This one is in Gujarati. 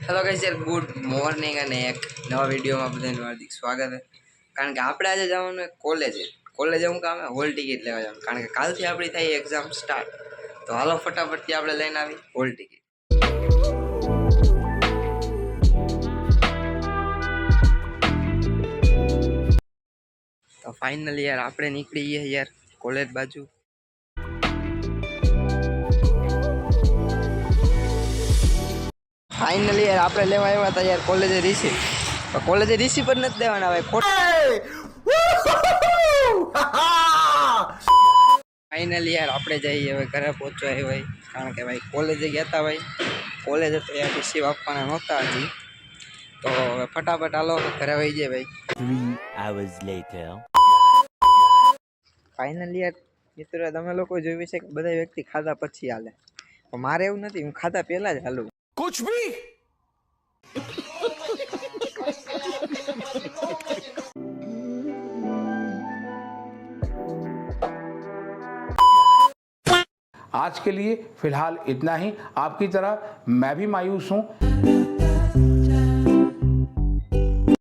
હેલો ગાઈસ યાર, ગુડ મોર્નિંગ અને એક નવા વિડીયોમાં બધાનું હાર્દિક સ્વાગત છે. કારણ કે આપણે આજે જવાનું કોલેજ હું કામ હોલ ટિકિટ લેવા જવાનું, કારણ કે કાલથી આપણી થાય એક્ઝામ સ્ટાર્ટ. તો હાલો ફટાફટથી આપણે લઈને આવી હોલ ટિકિટ. તો ફાઇનલી યાર આપણે નીકળી ગયા યાર કોલેજ બાજુ. ફાઇનલી યાર આપણે લેવા આવ્યા હતા યાર કોલેજે રિસીવ પણ નથી દેવાના ભાઈ. ફાઇનલી યાર આપણે જઈએ હવે ઘરે પહોંચવા ભાઈ, કારણ કે ભાઈ કોલેજે ગયા હતા ભાઈ. કોલેજે તો યાર રિસીવ આપવાના નહોતા હજી. તો હવે ફટાફટ હાલો ઘરે વહી જાય ભાઈ. 3 hours later. ફાઇનલી યાર મિત્રો, તમે લોકો જોયું છે કે બધા વ્યક્તિ ખાધા પછી હાલે, પણ મારે એવું નથી, હું ખાધા પહેલા જ હાલું. कुछ भी आज के लिए फिलहाल इतना ही। आपकी तरह मैं भी मायूस हूं।